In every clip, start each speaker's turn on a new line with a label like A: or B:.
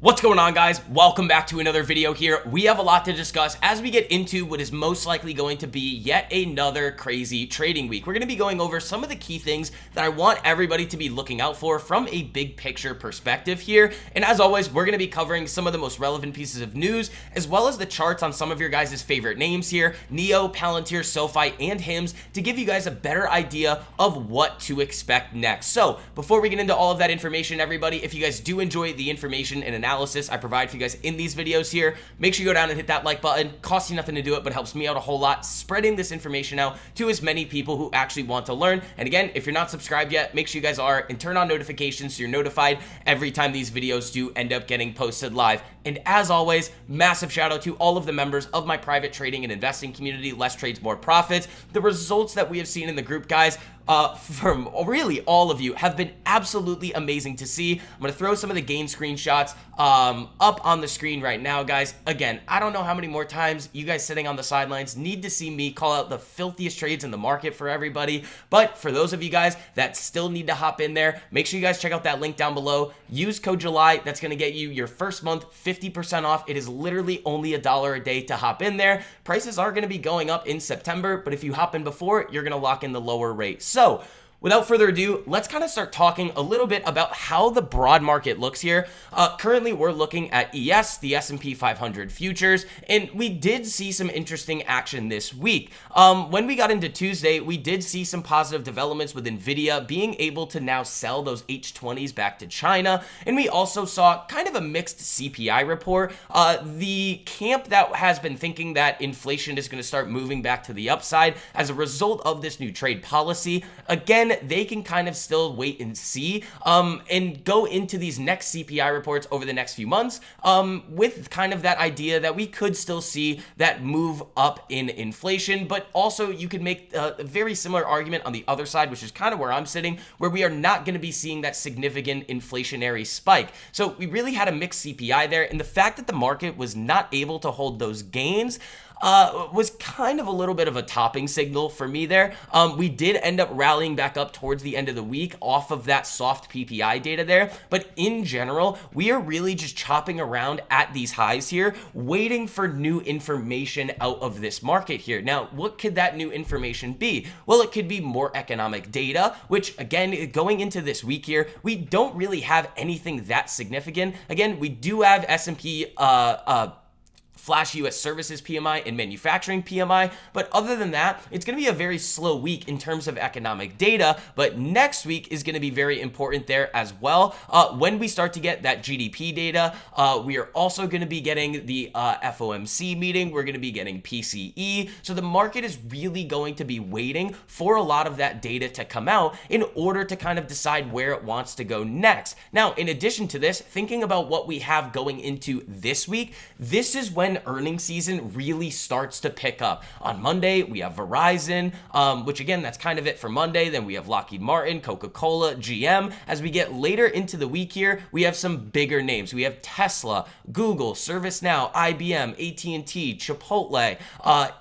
A: What's going on, guys? Welcome back to another video here. We have a lot to discuss as we get into what is most likely going to be yet another crazy trading week. We're going to be going over some of the key things that I want everybody to be looking out for from a big picture perspective here. And as always, we're going to be covering some of the most relevant pieces of news, as well as the charts on some of your guys' favorite names here, NIO, Palantir, SoFi, and HIMS, to give you guys a better idea of what to expect next. So before we get into all of that information, everybody, if you guys do enjoy the information and analysis I provide for you guys in these videos here, make sure you go down and hit that like button. Costs you nothing to do it, but helps me out a whole lot, spreading this information out to as many people who actually want to learn. And again, if you're not subscribed yet, make sure you guys are, and turn on notifications so you're notified every time these videos do end up getting posted live. And as always, massive shout out to all of the members of my private trading and investing community, Less Trades, More Profits. The results that we have seen in the group, guys, from really all of you have been absolutely amazing to see. I'm going to throw some of the gain screenshots up on the screen right now, guys. Again, I don't know how many more times you guys sitting on the sidelines need to see me call out the filthiest trades in the market for everybody. But for those of you guys that still need to hop in there, make sure you guys check out that link down below. Use code July. That's going to get you your first month 50% off. It is literally only $1 a day to hop in there. Prices are going to be going up in September, but if you hop in before, you're going to lock in the lower rate. So without further ado, let's kind of start talking a little bit about how the broad market looks here. Currently, we're looking at ES, the S&P 500 futures, and we did see some interesting action this week. When we got into Tuesday, we did see some positive developments with NVIDIA being able to now sell those H20s back to China, and we also saw kind of a mixed CPI report. The camp that has been thinking that inflation is going to start moving back to the upside as a result of this new trade policy, again, they can kind of still wait and see and go into these next CPI reports over the next few months with kind of that idea that we could still see that move up in inflation. But also you could make a very similar argument on the other side, which is kind of where I'm sitting, where we are not going to be seeing that significant inflationary spike. So we really had a mixed CPI there, and the fact that the market was not able to hold those gains was kind of a little bit of a topping signal for me there. We did end up rallying back up towards the end of the week off of that soft PPI data there, but in general, we are really just chopping around at these highs here, waiting for new information out of this market here. Now, what could that new information be? Well, it could be more economic data, which again, going into this week here, we don't really have anything that significant. Again, we do have S&P Flash US Services PMI and Manufacturing PMI, but other than that, it's going to be a very slow week in terms of economic data, but next week is going to be very important there as well. When we start to get that GDP data, we are also going to be getting the FOMC meeting, we're going to be getting PCE, so the market is really going to be waiting for a lot of that data to come out in order to kind of decide where it wants to go next. Now, in addition to this, thinking about what we have going into this week, this is when earnings season really starts to pick up. On Monday, we have Verizon, which again, that's kind of it for Monday. Then we have Lockheed Martin, Coca-Cola, GM. As we get later into the week here, we have some bigger names. We have Tesla, Google, ServiceNow, IBM, AT&T, Chipotle,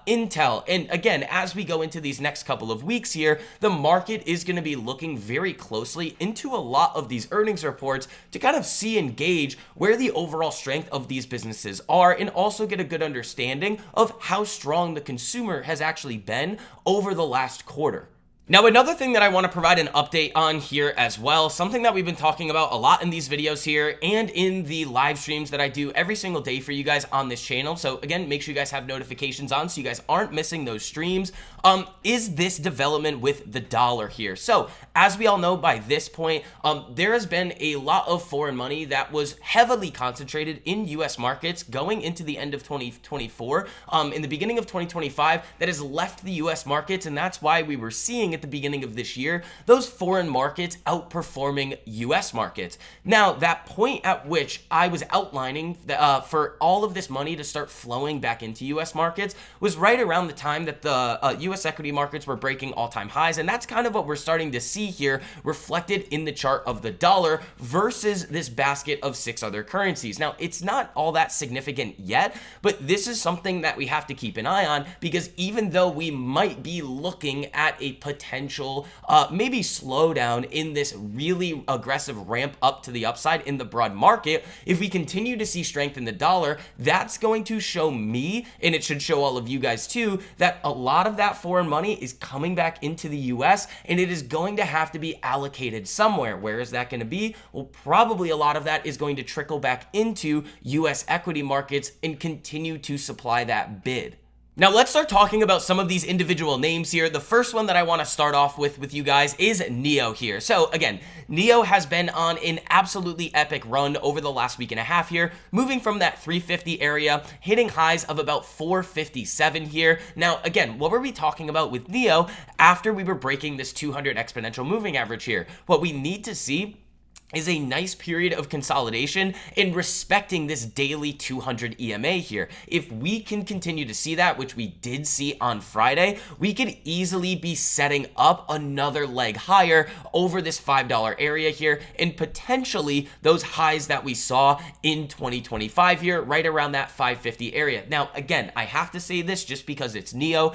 A: Intel. And again, as we go into these next couple of weeks here, the market is going to be looking very closely into a lot of these earnings reports to kind of see and gauge where the overall strength of these businesses are, and also get a good understanding of how strong the consumer has actually been over the last quarter. Now, another thing that I want to provide an update on here as well, something that we've been talking about a lot in these videos here and in the live streams that I do every single day for you guys on this channel. So again, make sure you guys have notifications on so you guys aren't missing those streams, is this development with the dollar here. So as we all know by this point, there has been a lot of foreign money that was heavily concentrated in US markets going into the end of 2024, in the beginning of 2025, that has left the US markets, and that's why we were seeing at the beginning of this year those foreign markets outperforming US markets. Now, that point at which I was outlining for all of this money to start flowing back into US markets was right around the time that the US equity markets were breaking all-time highs, and that's kind of what we're starting to see here reflected in the chart of the dollar versus this basket of 6 other currencies. Now, it's not all that significant yet, but this is something that we have to keep an eye on, because even though we might be looking at a potential potential maybe slowdown in this really aggressive ramp up to the upside in the broad market. If we continue to see strength in the dollar, that's going to show me, and it should show all of you guys too, that a lot of that foreign money is coming back into the US, and it is going to have to be allocated somewhere. Where is that going to be? Well, probably a lot of that is going to trickle back into US equity markets and continue to supply that bid. Now let's start talking about some of these individual names here. The first one that I want to start off with you guys is NIO here. So again, NIO has been on an absolutely epic run over the last week and a half here, moving from that 350 area, hitting highs of about 457 here. Now again, what were we talking about with NIO after we were breaking this 200 exponential moving average here? What we need to see is a nice period of consolidation in respecting this daily 200 EMA here. If we can continue to see that, which we did see on Friday, we could easily be setting up another leg higher over this $5 area here, and potentially those highs that we saw in 2025 here, right around that 550 area. Now, again, I have to say this just because it's NIO.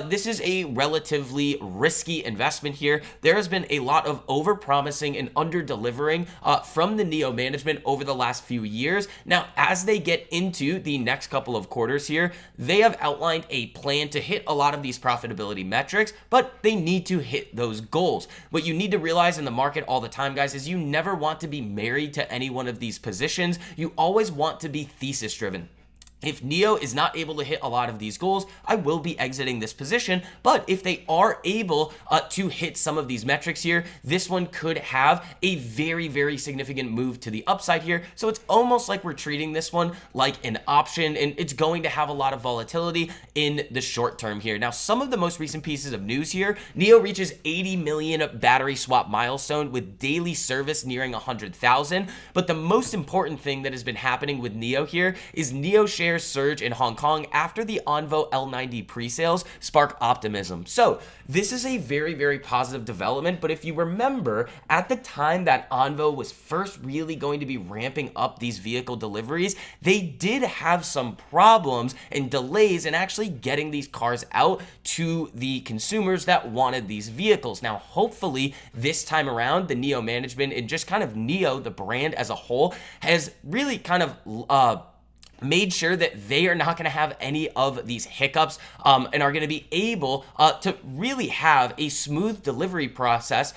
A: This is a relatively risky investment here. There has been a lot of over-promising and under-delivering from the NIO management over the last few years. Now, as they get into the next couple of quarters here, they have outlined a plan to hit a lot of these profitability metrics, but they need to hit those goals. What you need to realize in the market all the time, guys, is you never want to be married to any one of these positions. You always want to be thesis driven. If NIO is not able to hit a lot of these goals, I will be exiting this position. But if they are able to hit some of these metrics here, this one could have a very, very significant move to the upside here. So it's almost like we're treating this one like an option, and it's going to have a lot of volatility in the short term here. Now, some of the most recent pieces of news here, NIO reaches 80 million battery swap milestone with daily service nearing 100,000. But the most important thing that has been happening with NIO here is NIO shares surge in Hong Kong after the Onvo L90 pre-sales spark optimism. So this is a very, very positive development. But if you remember, at the time that Onvo was first really going to be ramping up these vehicle deliveries, they did have some problems and delays in actually getting these cars out to the consumers that wanted these vehicles. Now, hopefully this time around, the NIO management and just kind of NIO, the brand as a whole, has really kind of made sure that they are not going to have any of these hiccups and are going to be able to really have a smooth delivery process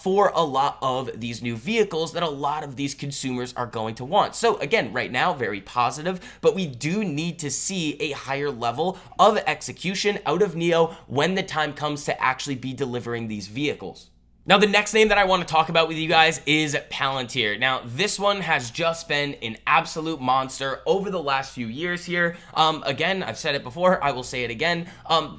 A: for a lot of these new vehicles that a lot of these consumers are going to want. So again, right now, very positive, but we do need to see a higher level of execution out of NIO when the time comes to actually be delivering these vehicles. Now, the next name that I want to talk about with you guys is Palantir. Now, this one has just been an absolute monster over the last few years here. Again, I've said it before, I will say it again.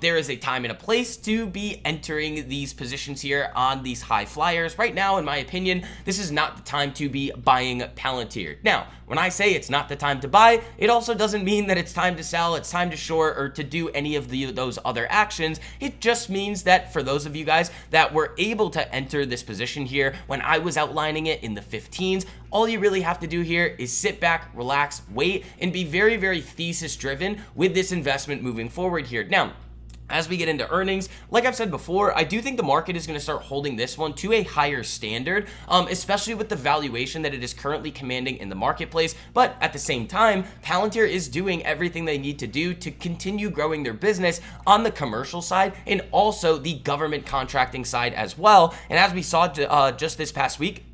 A: There is a time and a place to be entering these positions here on these high flyers. Right now, in my opinion, this is not the time to be buying Palantir. Now, when I say it's not the time to buy, it also doesn't mean that it's time to sell, it's time to short, or to do any of those other actions. It just means that for those of you guys that were able to enter this position here when I was outlining it in the 15s, all you really have to do here is sit back, relax, wait, and be very, very thesis driven with this investment moving forward here. Now, as we get into earnings, like I've said before, I do think the market is going to start holding this one to a higher standard, especially with the valuation that it is currently commanding in the marketplace. But at the same time, Palantir is doing everything they need to do to continue growing their business on the commercial side and also the government contracting side as well. And as we saw just this past week,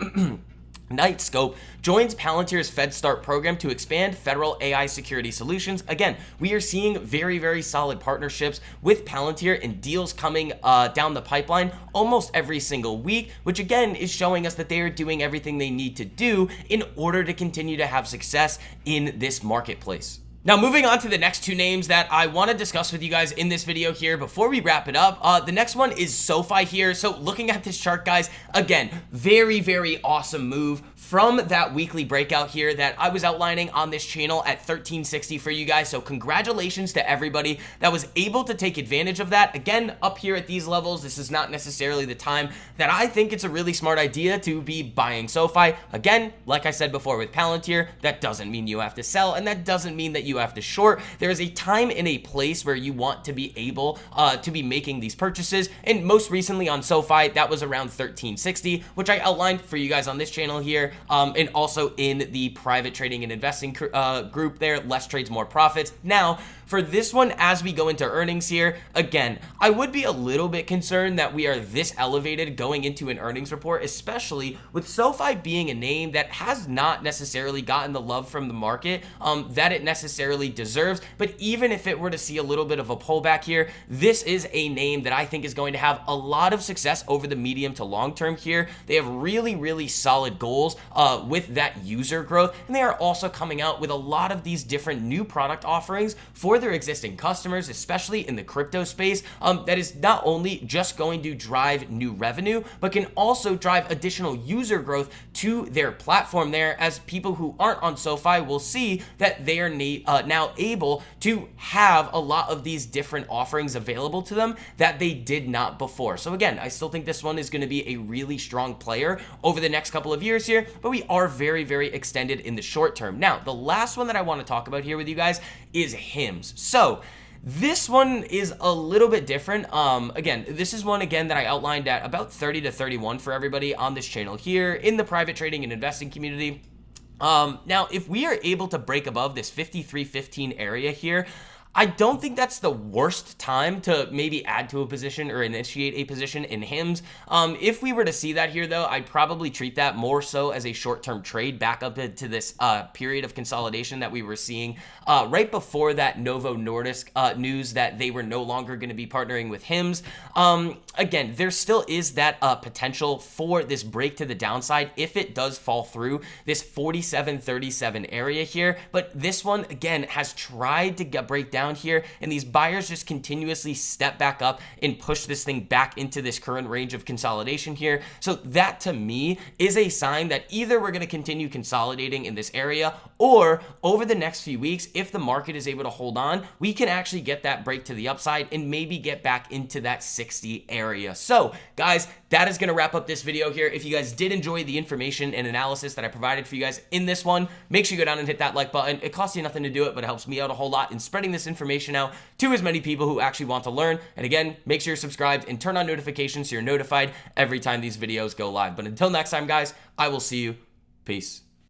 A: Nightscope joins Palantir's FedStart program to expand federal AI security solutions. Again, we are seeing very, very solid partnerships with Palantir and deals coming down the pipeline almost every single week, which again is showing us that they are doing everything they need to do in order to continue to have success in this marketplace. Now, moving on to the next two names that I want to discuss with you guys in this video here before we wrap it up. The next one is SoFi here. So looking at this chart, guys, again, very, very awesome move from that weekly breakout here that I was outlining on this channel at 1360 for you guys. So congratulations to everybody that was able to take advantage of that. Again, up here at these levels, this is not necessarily the time that I think it's a really smart idea to be buying SoFi. Again, like I said before with Palantir, that doesn't mean you have to sell, and that doesn't mean that you have to short. There is a time and a place where you want to be able to be making these purchases, and most recently on SoFi, that was around 1360, which I outlined for you guys on this channel here, and also in the private trading and investing group there, less trades, more profits. Now, for this one, as we go into earnings here, again, I would be a little bit concerned that we are this elevated going into an earnings report, especially with SoFi being a name that has not necessarily gotten the love from the market that it necessarily deserves. But even if it were to see a little bit of a pullback here, this is a name that I think is going to have a lot of success over the medium to long term here. They have really, really solid goals with that user growth, and they are also coming out with a lot of these different new product offerings for their existing customers, especially in the crypto space, that is not only just going to drive new revenue, but can also drive additional user growth to their platform there, as people who aren't on SoFi will see that they are now able to have a lot of these different offerings available to them that they did not before. So again, I still think this one is going to be a really strong player over the next couple of years here, but we are very, very extended in the short term. Now, the last one that I want to talk about here with you guys is HIMS. So this one is a little bit different. Again, this is one again that I outlined at about 30 to 31 for everybody on this channel here in the private trading and investing community. Now, if we are able to break above this 53.15 area here, I don't think that's the worst time to maybe add to a position or initiate a position in HIMS. If we were to see that here, though, I'd probably treat that more so as a short-term trade back up into this period of consolidation that we were seeing right before that Novo Nordisk news that they were no longer going to be partnering with HIMS. Again, there still is that potential for this break to the downside if it does fall through this 47.37 area here. But this one, again, has tried to break down here, and these buyers just continuously step back up and push this thing back into this current range of consolidation here. So that to me is a sign that either we're going to continue consolidating in this area, or over the next few weeks, if the market is able to hold on, we can actually get that break to the upside and maybe get back into that 60 area. So guys, that is going to wrap up this video here. If you guys did enjoy the information and analysis that I provided for you guys in this one, make sure you go down and hit that like button. It costs you nothing to do it, but it helps me out a whole lot in spreading this information out to as many people who actually want to learn. And again, make sure you're subscribed and turn on notifications so you're notified every time these videos go live. But until next time, guys, I will see you. Peace.